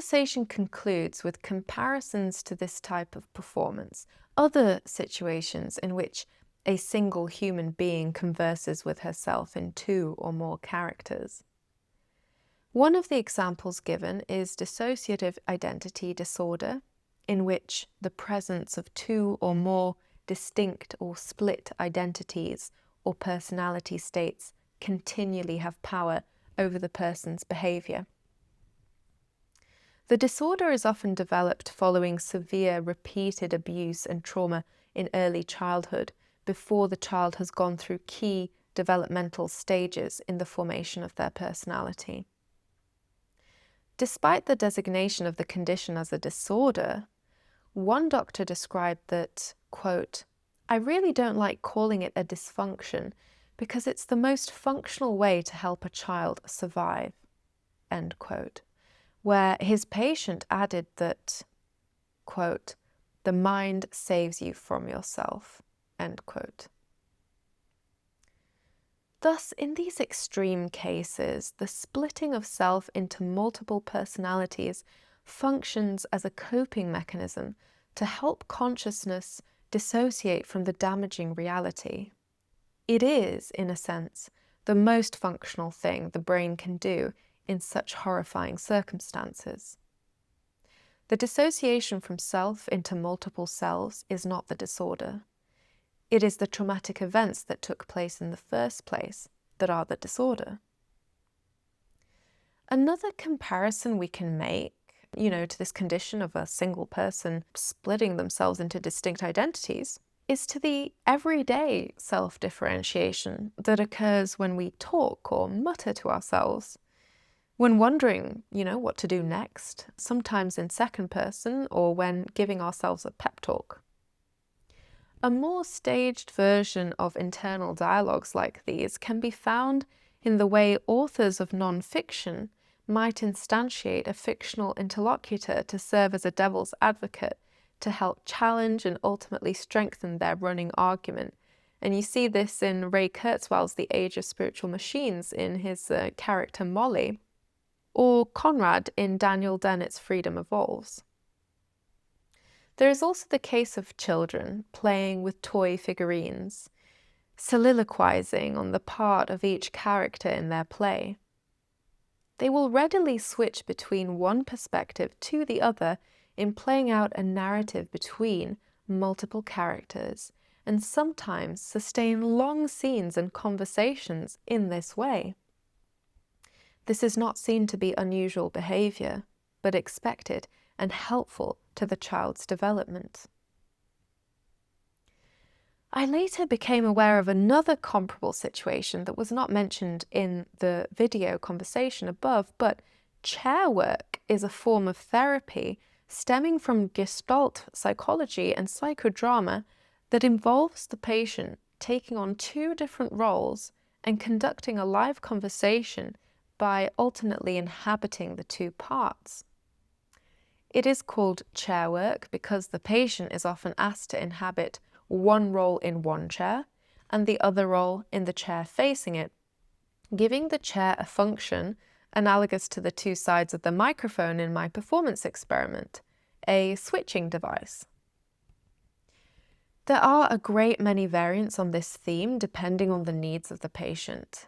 conversation concludes with comparisons to this type of performance, other situations in which a single human being converses with herself in two or more characters. One of the examples given is dissociative identity disorder, in which the presence of two or more distinct or split identities or personality states continually have power over the person's behavior. The disorder is often developed following severe repeated abuse and trauma in early childhood, before the child has gone through key developmental stages in the formation of their personality. Despite the designation of the condition as a disorder, one doctor described that, quote, "I really don't like calling it a dysfunction because it's the most functional way to help a child survive," end quote, where his patient added that, quote, "the mind saves you from yourself," end quote. Thus, in these extreme cases, the splitting of self into multiple personalities functions as a coping mechanism to help consciousness dissociate from the damaging reality. It is, in a sense, the most functional thing the brain can do in such horrifying circumstances. The dissociation from self into multiple selves is not the disorder. It is the traumatic events that took place in the first place that are the disorder. Another comparison we can make, to this condition of a single person splitting themselves into distinct identities, is to the everyday self-differentiation that occurs when we talk or mutter to ourselves, when wondering, what to do next, sometimes in second person or when giving ourselves a pep talk. A more staged version of internal dialogues like these can be found in the way authors of non-fiction might instantiate a fictional interlocutor to serve as a devil's advocate to help challenge and ultimately strengthen their running argument. And you see this in Ray Kurzweil's The Age of Spiritual Machines in his character Molly, or Conrad in Daniel Dennett's Freedom Evolves. There is also the case of children playing with toy figurines, soliloquizing on the part of each character in their play. They will readily switch between one perspective to the other in playing out a narrative between multiple characters, and sometimes sustain long scenes and conversations in this way. This is not seen to be unusual behavior, but expected and helpful to the child's development. I later became aware of another comparable situation that was not mentioned in the video conversation above, but chair work is a form of therapy stemming from Gestalt psychology and psychodrama that involves the patient taking on two different roles and conducting a live conversation by alternately inhabiting the two parts. It is called chair work because the patient is often asked to inhabit one role in one chair and the other role in the chair facing it, giving the chair a function analogous to the two sides of the microphone in my performance experiment, a switching device. There are a great many variants on this theme depending on the needs of the patient.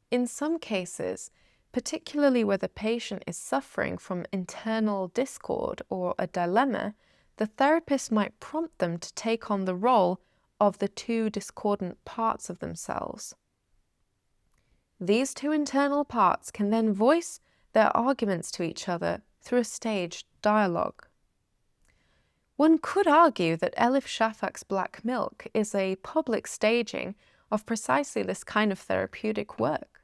In some cases, particularly where the patient is suffering from internal discord or a dilemma, the therapist might prompt them to take on the role of the two discordant parts of themselves. These two internal parts can then voice their arguments to each other through a staged dialogue. One could argue that Elif Shafak's Black Milk is a public staging of precisely this kind of therapeutic work.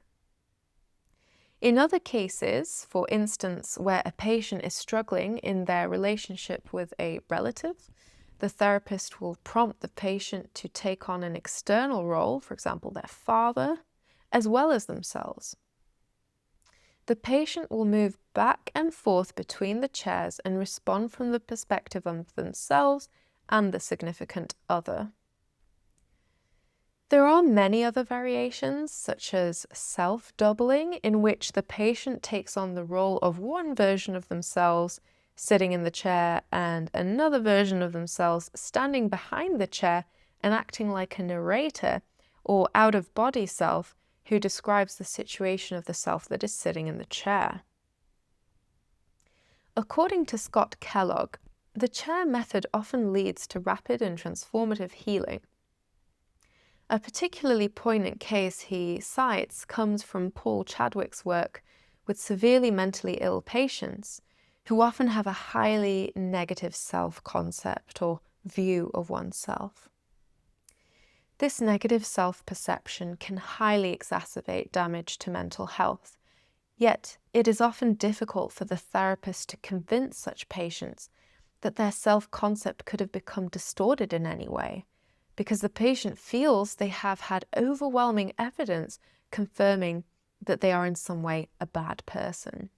In other cases, for instance, where a patient is struggling in their relationship with a relative, the therapist will prompt the patient to take on an external role, for example, their father, as well as themselves. The patient will move back and forth between the chairs and respond from the perspective of themselves and the significant other. There are many other variations, such as self-doubling, in which the patient takes on the role of one version of themselves sitting in the chair and another version of themselves standing behind the chair and acting like a narrator or out-of-body self who describes the situation of the self that is sitting in the chair. According to Scott Kellogg, the chair method often leads to rapid and transformative healing. A particularly poignant case he cites comes from Paul Chadwick's work with severely mentally ill patients who often have a highly negative self-concept or view of oneself. This negative self-perception can highly exacerbate damage to mental health, yet it is often difficult for the therapist to convince such patients that their self-concept could have become distorted in any way, because the patient feels they have had overwhelming evidence confirming that they are in some way a bad person.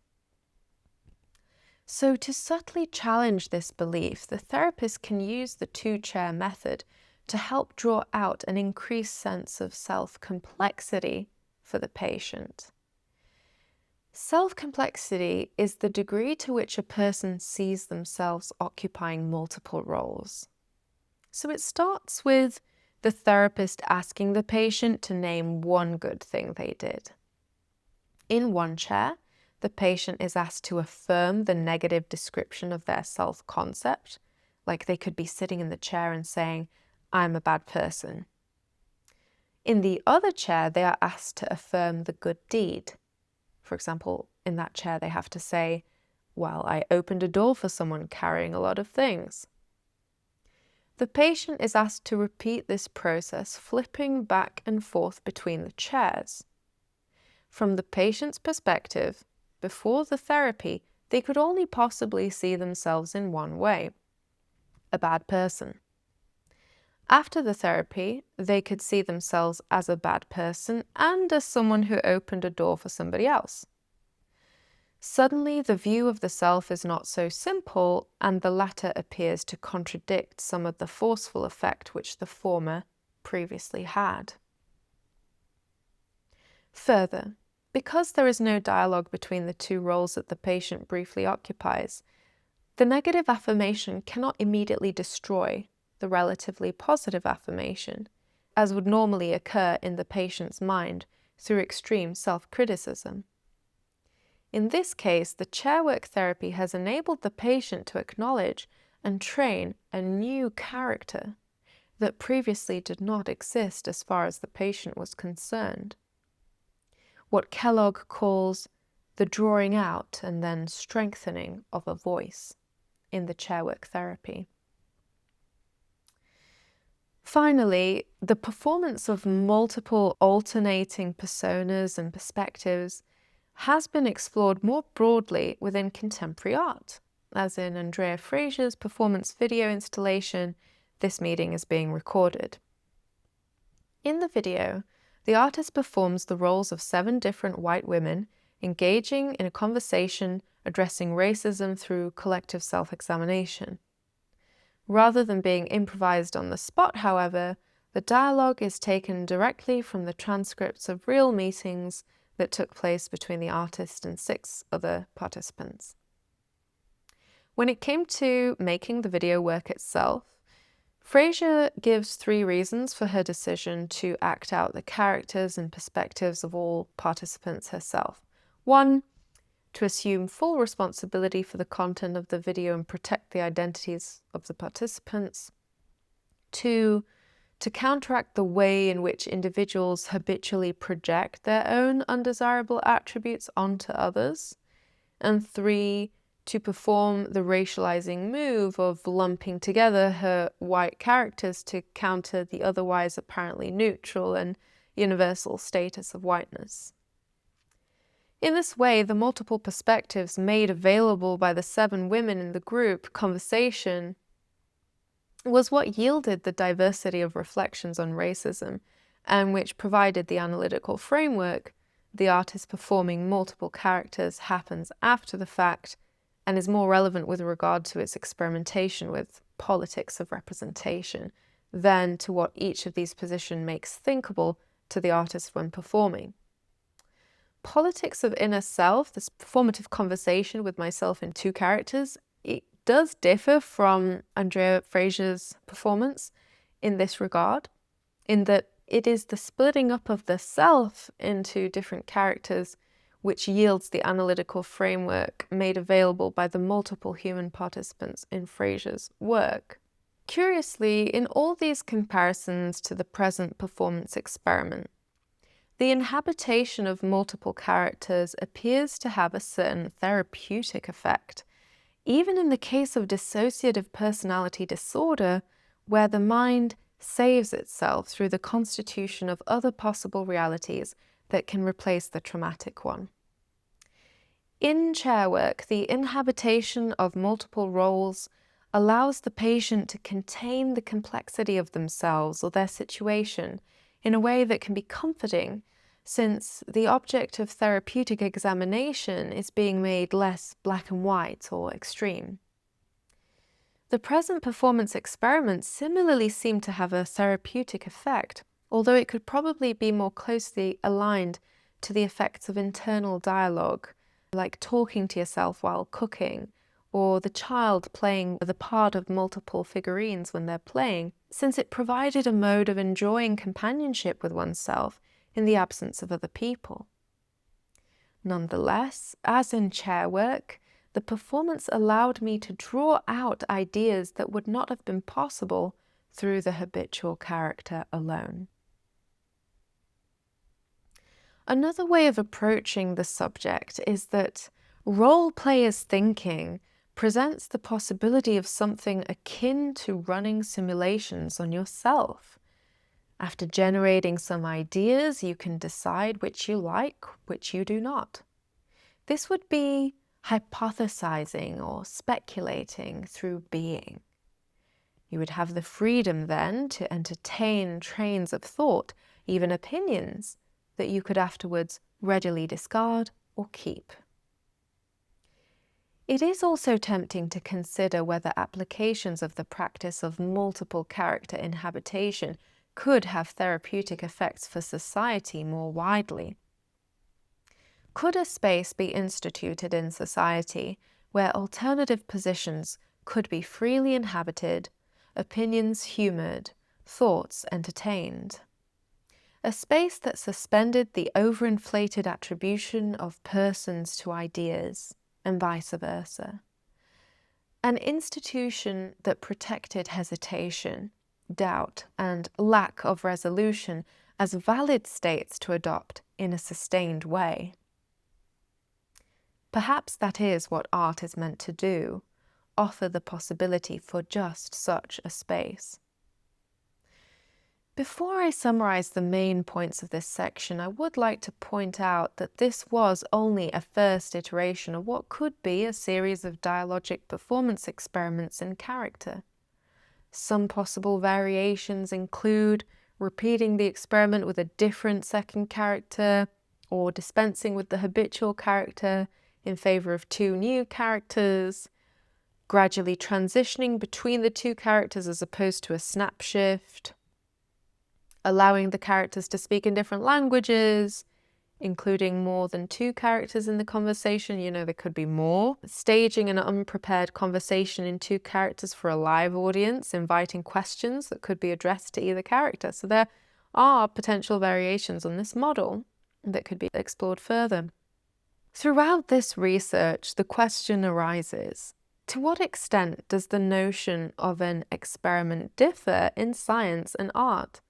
So to subtly challenge this belief, the therapist can use the two-chair method to help draw out an increased sense of self-complexity for the patient. Self-complexity is the degree to which a person sees themselves occupying multiple roles. So it starts with the therapist asking the patient to name one good thing they did. In one chair, the patient is asked to affirm the negative description of their self-concept, like they could be sitting in the chair and saying, "I'm a bad person." In the other chair, they are asked to affirm the good deed. For example, in that chair, they have to say, "Well, I opened a door for someone carrying a lot of things." The patient is asked to repeat this process, flipping back and forth between the chairs. From the patient's perspective, before the therapy, they could only possibly see themselves in one way: a bad person. After the therapy, they could see themselves as a bad person and as someone who opened a door for somebody else. Suddenly, the view of the self is not so simple, and the latter appears to contradict some of the forceful effect which the former previously had. Further, because there is no dialogue between the two roles that the patient briefly occupies, the negative affirmation cannot immediately destroy the relatively positive affirmation, as would normally occur in the patient's mind through extreme self-criticism. In this case, the chairwork therapy has enabled the patient to acknowledge and train a new character that previously did not exist as far as the patient was concerned. What Kellogg calls the drawing out and then strengthening of a voice in the chairwork therapy. Finally, the performance of multiple alternating personas and perspectives has been explored more broadly within contemporary art, as in Andrea Fraser's performance video installation, "This Meeting is Being Recorded." In the video, the artist performs the roles of 7 different white women engaging in a conversation addressing racism through collective self-examination. Rather than being improvised on the spot, however, the dialogue is taken directly from the transcripts of real meetings that took place between the artist and 6 other participants. When it came to making the video work itself, Fraser gives 3 reasons for her decision to act out the characters and perspectives of all participants herself. 1, to assume full responsibility for the content of the video and protect the identities of the participants. 2, to counteract the way in which individuals habitually project their own undesirable attributes onto others. And 3, to perform the racializing move of lumping together her white characters to counter the otherwise apparently neutral and universal status of whiteness. In this way, the multiple perspectives made available by the 7 women in the group conversation was what yielded the diversity of reflections on racism, and which provided the analytical framework. The artist performing multiple characters happens after the fact and is more relevant with regard to its experimentation with politics of representation than to what each of these positions makes thinkable to the artist when performing. Politics of inner self, this performative conversation with myself in two characters, it does differ from Andrea Fraser's performance in this regard, in that it is the splitting up of the self into different characters which yields the analytical framework made available by the multiple human participants in Fraser's work. Curiously, in all these comparisons to the present performance experiment, the inhabitation of multiple characters appears to have a certain therapeutic effect, even in the case of dissociative personality disorder, where the mind saves itself through the constitution of other possible realities that can replace the traumatic one. In chair work, the inhabitation of multiple roles allows the patient to contain the complexity of themselves or their situation in a way that can be comforting, since the object of therapeutic examination is being made less black and white or extreme. The present performance experiments similarly seem to have a therapeutic effect, although it could probably be more closely aligned to the effects of internal dialogue, like talking to yourself while cooking, or the child playing the part of multiple figurines when they're playing, since it provided a mode of enjoying companionship with oneself in the absence of other people. Nonetheless, as in chair work, the performance allowed me to draw out ideas that would not have been possible through the habitual character alone. Another way of approaching the subject is that role players' thinking presents the possibility of something akin to running simulations on yourself. After generating some ideas, you can decide which you like, which you do not. This would be hypothesizing or speculating through being. You would have the freedom then to entertain trains of thought, even opinions, that you could afterwards readily discard or keep. It is also tempting to consider whether applications of the practice of multiple character inhabitation could have therapeutic effects for society more widely. Could a space be instituted in society where alternative positions could be freely inhabited, opinions humoured, thoughts entertained? A space that suspended the overinflated attribution of persons to ideas, and vice versa. An institution that protected hesitation, doubt, and lack of resolution as valid states to adopt in a sustained way. Perhaps that is what art is meant to do, offer the possibility for just such a space. Before I summarize the main points of this section, I would like to point out that this was only a first iteration of what could be a series of dialogic performance experiments in character. Some possible variations include repeating the experiment with a different second character, or dispensing with the habitual character in favor of two new characters, gradually transitioning between the two characters as opposed to a snap shift, allowing the characters to speak in different languages, including more than two characters in the conversation. There could be more. Staging an unprepared conversation in two characters for a live audience, inviting questions that could be addressed to either character. So there are potential variations on this model that could be explored further. Throughout this research, the question arises, to what extent does the notion of an experiment differ in science and art?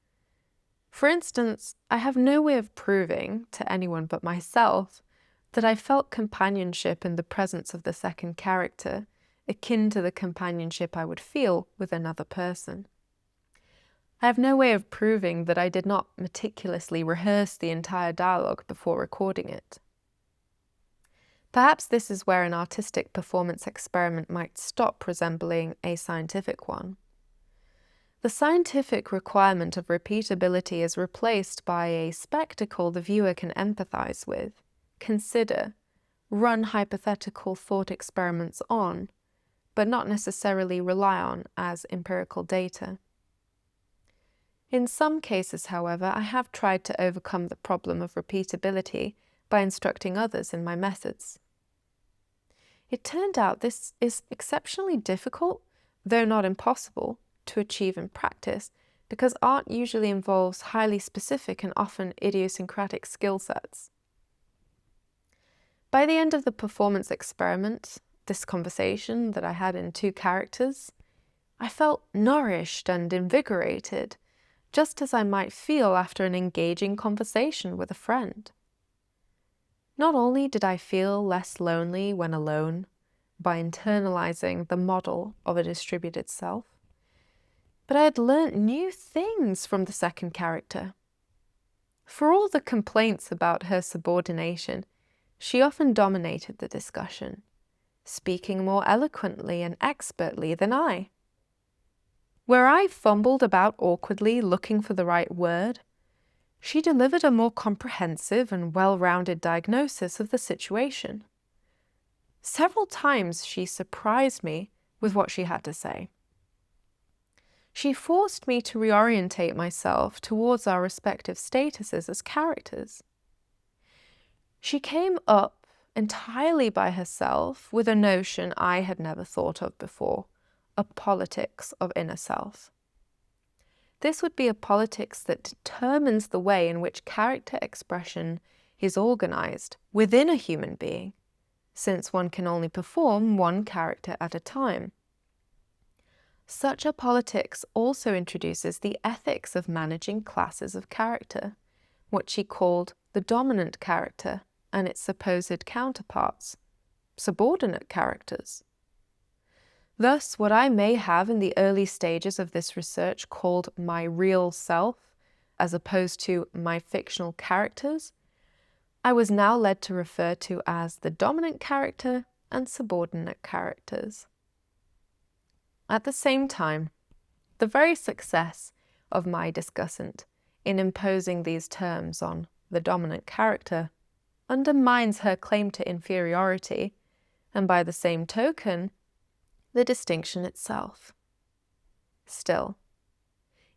For instance, I have no way of proving to anyone but myself that I felt companionship in the presence of the second character, akin to the companionship I would feel with another person. I have no way of proving that I did not meticulously rehearse the entire dialogue before recording it. Perhaps this is where an artistic performance experiment might stop resembling a scientific one. The scientific requirement of repeatability is replaced by a spectacle the viewer can empathize with, consider, run hypothetical thought experiments on, but not necessarily rely on as empirical data. In some cases, however, I have tried to overcome the problem of repeatability by instructing others in my methods. It turned out this is exceptionally difficult, though not impossible, to achieve in practice, because art usually involves highly specific and often idiosyncratic skill sets. By the end of the performance experiment, this conversation that I had in 2 characters, I felt nourished and invigorated, just as I might feel after an engaging conversation with a friend. Not only did I feel less lonely when alone, by internalizing the model of a distributed self, but I had learnt new things from the second character. For all the complaints about her subordination, she often dominated the discussion, speaking more eloquently and expertly than I. Where I fumbled about awkwardly looking for the right word, she delivered a more comprehensive and well-rounded diagnosis of the situation. Several times she surprised me with what she had to say. She forced me to reorientate myself towards our respective statuses as characters. She came up entirely by herself with a notion I had never thought of before, a politics of inner self. This would be a politics that determines the way in which character expression is organized within a human being, since one can only perform one character at a time. Such a politics also introduces the ethics of managing classes of character, what she called the dominant character and its supposed counterparts, subordinate characters. Thus, what I may have in the early stages of this research called my real self, as opposed to my fictional characters, I was now led to refer to as the dominant character and subordinate characters. At the same time, the very success of my discussant in imposing these terms on the dominant character undermines her claim to inferiority, and by the same token, the distinction itself. Still,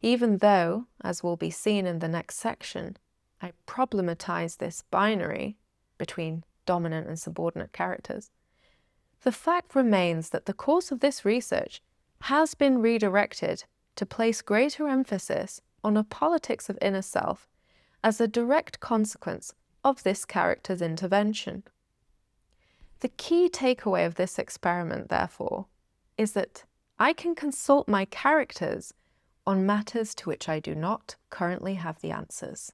even though, as will be seen in the next section, I problematize this binary between dominant and subordinate characters, the fact remains that the course of this research has been redirected to place greater emphasis on a politics of inner self as a direct consequence of this character's intervention. The key takeaway of this experiment, therefore, is that I can consult my characters on matters to which I do not currently have the answers.